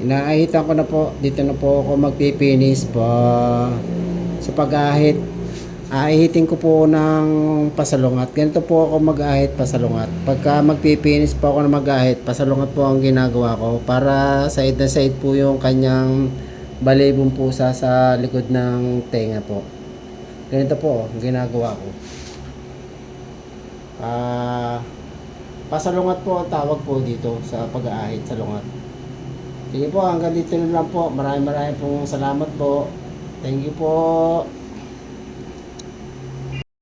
Naahitan ko na po. Dito na po ako magpipinis po sa pag-ahit. Aahitin ko po ng pasalungat. Ganito po ako mag-ahit pasalungat. Pagka magpipinis po ako na mag-ahit, pasalungat po ang ginagawa ko para side na side po yung kanyang balibong pusa sa likod ng tenga po. Ganito po ang ginagawa ko. Pasalungat po ang tawag po dito sa pag-aahit sa lungat. Sige po, hanggang dito na lang po. Maraming pong salamat po. Thank you po.